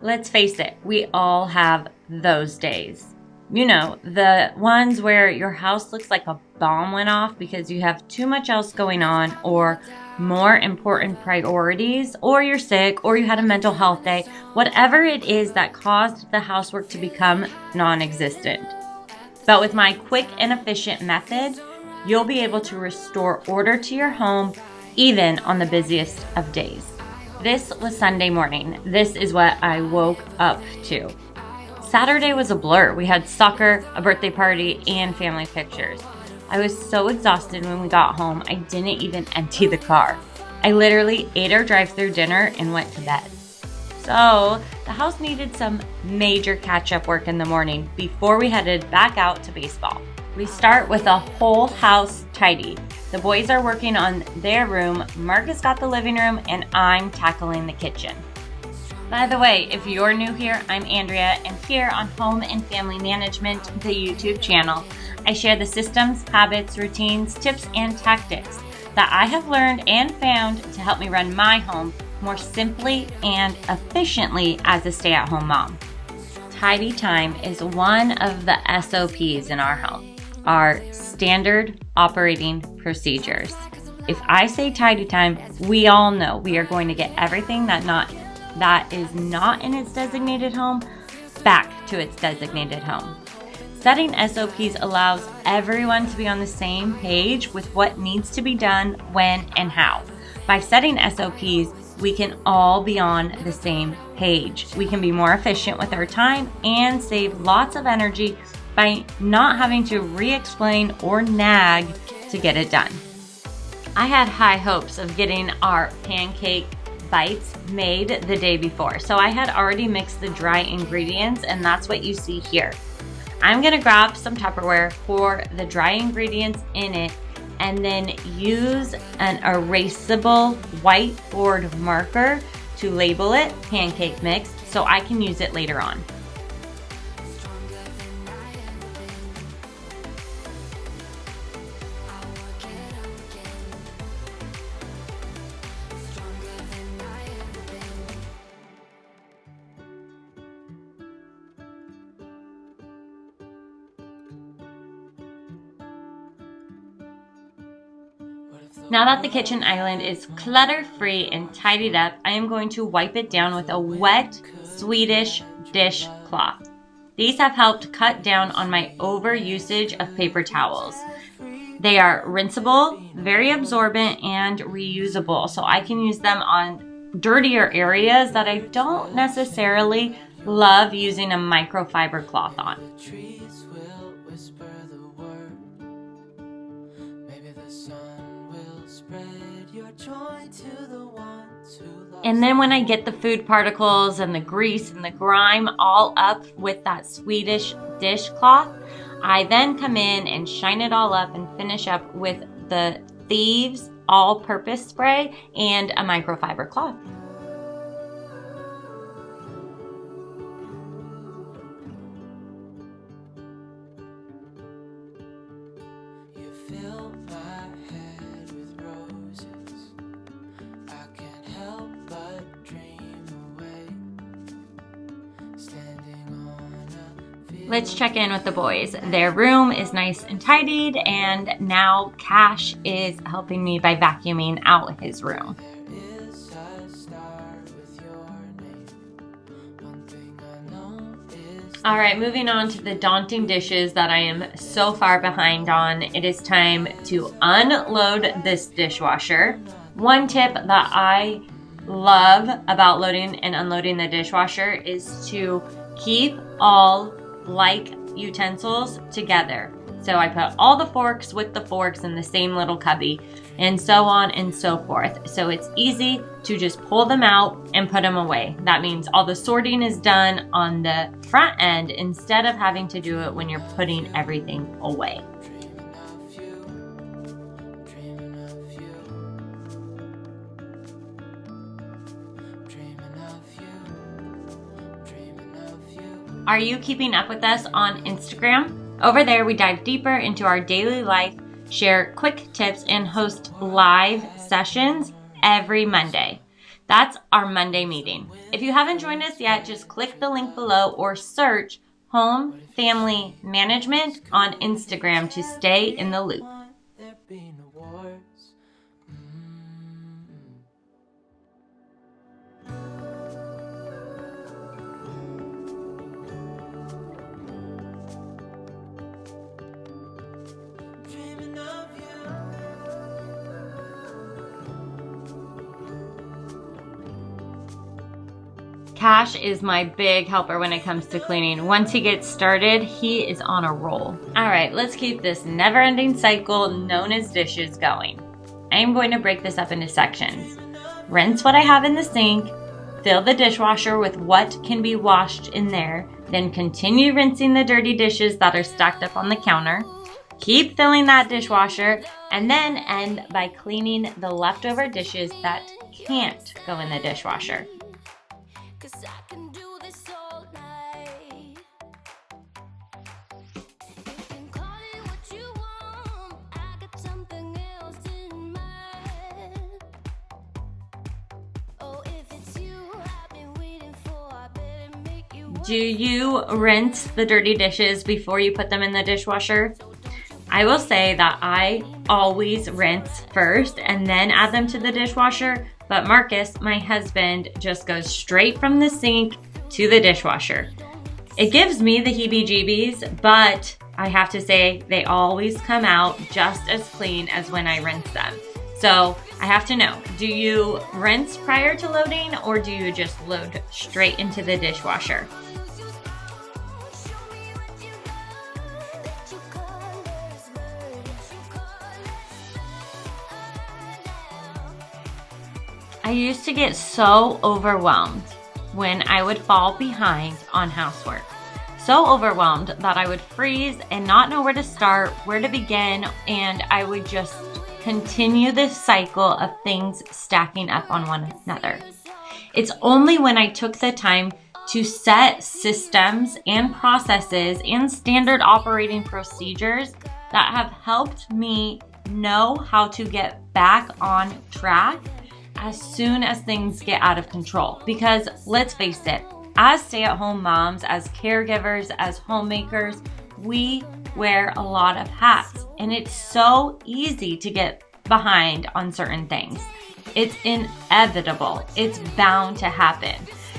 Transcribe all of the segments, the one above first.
Let's face it, we all have those days. You know, the ones where your house looks like a bomb went off because you have too much else going on, or more important priorities, or you're sick, or you had a mental health day, whatever it is that caused the housework to become non-existent. But with my quick and efficient method, you'll be able to restore order to your home even on the busiest of days. This was Sunday morning. This is what I woke up to. Saturday was a blur. We had soccer, a birthday party, and family pictures. I was so exhausted when we got home, I didn't even empty the car. I literally ate our drive-thru dinner and went to bed. So the house needed some major catch-up work in the morning before we headed back out to baseball. We start with a whole house tidy. The boys are working on their room, Marcus got the living room, and I'm tackling the kitchen. By the way, if you're new here, I'm Andrea, and here on Home and Family Management, the YouTube channel, I share the systems, habits, routines, tips, and tactics that I have learned and found to help me run my home more simply and efficiently as a stay-at-home mom. Tidy time is one of the SOPs in our home. Our standard operating procedures. If I say tidy time, we all know we are going to get everything that is not in its designated home back to its designated home. Setting SOPs allows everyone to be on the same page with what needs to be done, when, and how. By setting SOPs, we can all be on the same page. We can be more efficient with our time and save lots of energy by not having to re-explain or nag to get it done. I had high hopes of getting our pancake bites made the day before, so I had already mixed the dry ingredients, and that's what you see here. I'm gonna grab some Tupperware, pour the dry ingredients in it, and then use an erasable whiteboard marker to label it pancake mix so I can use it later on. Now that the kitchen island is clutter-free and tidied up, I am going to wipe it down with a wet Swedish dishcloth. These have helped cut down on my overusage of paper towels. They are rinsable, very absorbent, and reusable, so I can use them on dirtier areas that I don't necessarily love using a microfiber cloth on. And then when I get the food particles and the grease and the grime all up with that Swedish dishcloth, I then come in and shine it all up and finish up with the Thieves all-purpose spray and a microfiber cloth. Let's check in with the boys. Their room is nice and tidied, and now Cash is helping me by vacuuming out his room. All right, moving on to the daunting dishes that I am so far behind on. It is time to unload this dishwasher. One tip that I love about loading and unloading the dishwasher is to keep all like utensils together. So I put all the forks with the forks in the same little cubby, and so on and so forth. So it's easy to just pull them out and put them away. That means all the sorting is done on the front end instead of having to do it when you're putting everything away. Are you keeping up with us on Instagram? Over there, we dive deeper into our daily life, share quick tips, and host live sessions every Monday. That's our Monday meeting. If you haven't joined us yet, just click the link below or search Home Family Management on Instagram to stay in the loop. Cash is my big helper when it comes to cleaning. Once he gets started, he is on a roll. All right, let's keep this never-ending cycle known as dishes going. I am going to break this up into sections. Rinse what I have in the sink, fill the dishwasher with what can be washed in there, then continue rinsing the dirty dishes that are stacked up on the counter, keep filling that dishwasher, and then end by cleaning the leftover dishes that can't go in the dishwasher. Do you rinse the dirty dishes before you put them in the dishwasher? I will say that I always rinse first and then add them to the dishwasher, but Marcus, my husband, just goes straight from the sink to the dishwasher. It gives me the heebie-jeebies, but I have to say they always come out just as clean as when I rinse them. So I have to know, do you rinse prior to loading or do you just load straight into the dishwasher? I used to get so overwhelmed when I would fall behind on housework. So overwhelmed that I would freeze and not know where to start, where to begin, and I would just continue this cycle of things stacking up on one another. It's only when I took the time to set systems and processes and standard operating procedures that have helped me know how to get back on track as soon as things get out of control. Because let's face it, as stay-at-home moms, as caregivers, as homemakers, we wear a lot of hats, and it's so easy to get behind on certain things. It's inevitable. It's bound to happen.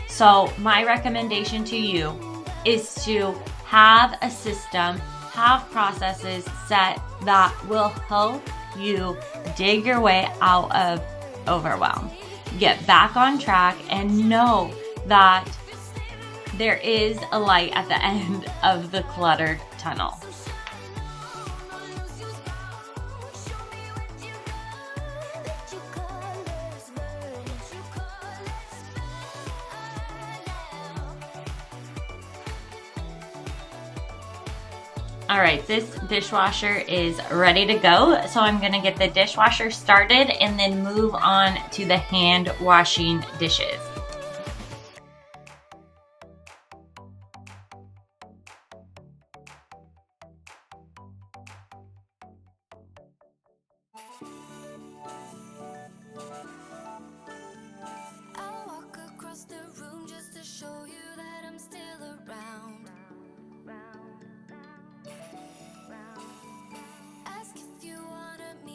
So my recommendation to you is to have a system, have processes set that will help you dig your way out of overwhelm. Get back on track and know that there is a light at the end of the cluttered tunnel. All right, this dishwasher is ready to go. So I'm gonna get the dishwasher started and then move on to the hand washing dishes. I'll walk across the room just to show you that I'm still around.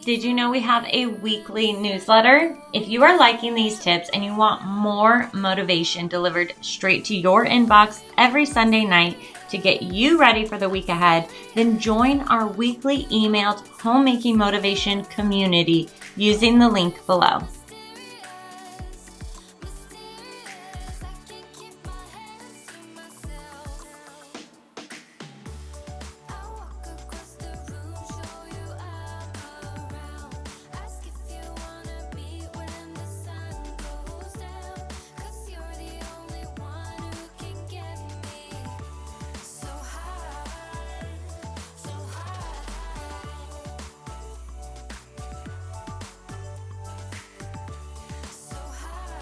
Did you know we have a weekly newsletter? If you are liking these tips and you want more motivation delivered straight to your inbox every Sunday night to get you ready for the week ahead, then join our weekly emailed homemaking motivation community using the link below.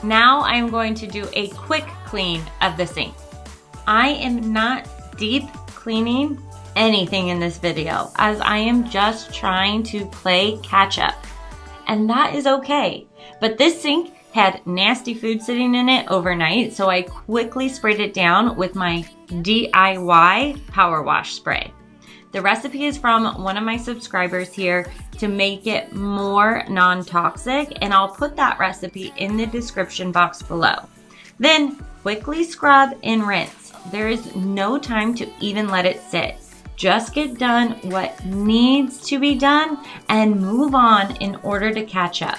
Now I'm going to do a quick clean of the sink. I am not deep cleaning anything in this video as I am just trying to play catch up. And that is okay. But this sink had nasty food sitting in it overnight, so I quickly sprayed it down with my DIY power wash spray. The recipe is from one of my subscribers here to make it more non-toxic, and I'll put that recipe in the description box below. Then quickly scrub and rinse. There is no time to even let it sit. Just get done what needs to be done and move on in order to catch up.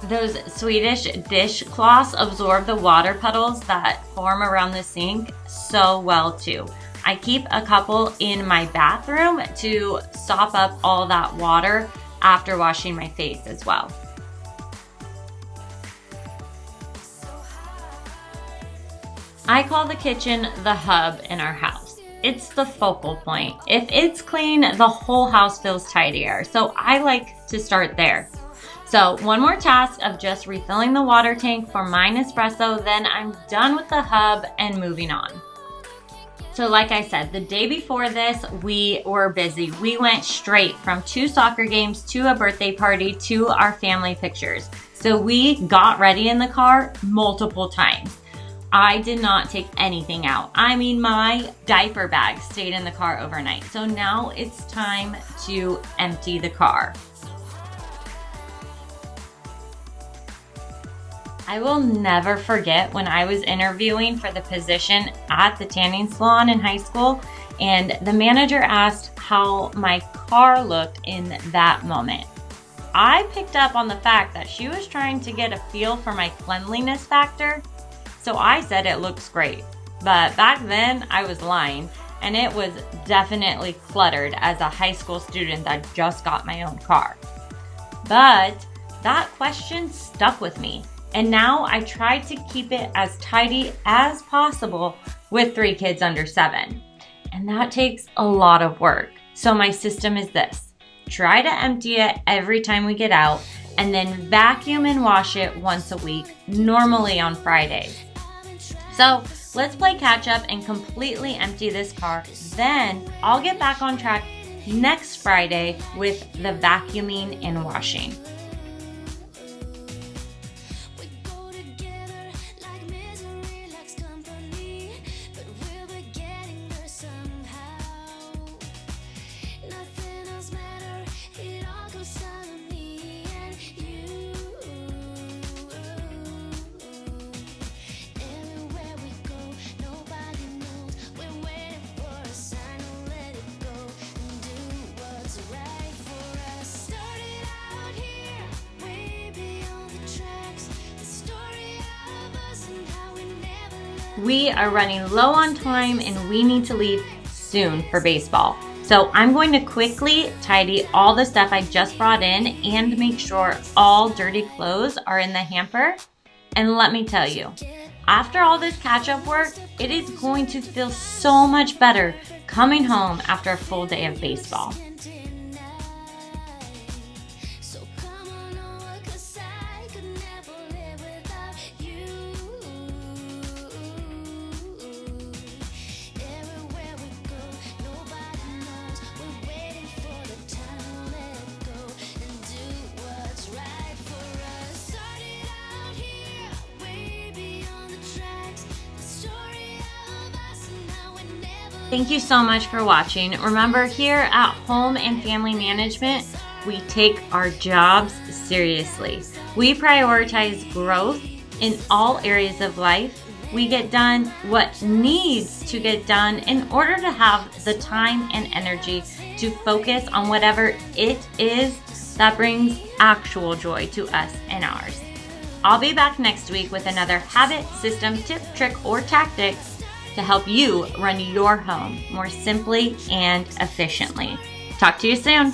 Those Swedish dishcloths absorb the water puddles that form around the sink so well too. I keep a couple in my bathroom to sop up all that water after washing my face as well. I call the kitchen the hub in our house. It's the focal point. If it's clean, the whole house feels tidier. So I like to start there. So one more task of just refilling the water tank for my Nespresso, then I'm done with the hub and moving on. So like I said, the day before this, we were busy. We went straight from 2 soccer games to a birthday party to our family pictures. So we got ready in the car multiple times. I did not take anything out. I mean, my diaper bag stayed in the car overnight. So now it's time to empty the car. I will never forget when I was interviewing for the position at the tanning salon in high school, and the manager asked how my car looked in that moment. I picked up on the fact that she was trying to get a feel for my cleanliness factor, so I said it looks great. But back then, I was lying, and it was definitely cluttered as a high school student that just got my own car. But that question stuck with me. And now I try to keep it as tidy as possible with 3 kids under 7. And that takes a lot of work. So my system is this: try to empty it every time we get out, and then vacuum and wash it once a week, normally on Fridays. So let's play catch up and completely empty this car. Then I'll get back on track next Friday with the vacuuming and washing. We are running low on time and we need to leave soon for baseball. So I'm going to quickly tidy all the stuff I just brought in and make sure all dirty clothes are in the hamper. And let me tell you, after all this catch-up work, it is going to feel so much better coming home after a full day of baseball. Thank you so much for watching. Remember, here at Home and Family Management, we take our jobs seriously. We prioritize growth in all areas of life. We get done what needs to get done in order to have the time and energy to focus on whatever it is that brings actual joy to us and ours. I'll be back next week with another habit, system, tip, trick, or tactic to help you run your home more simply and efficiently. Talk to you soon.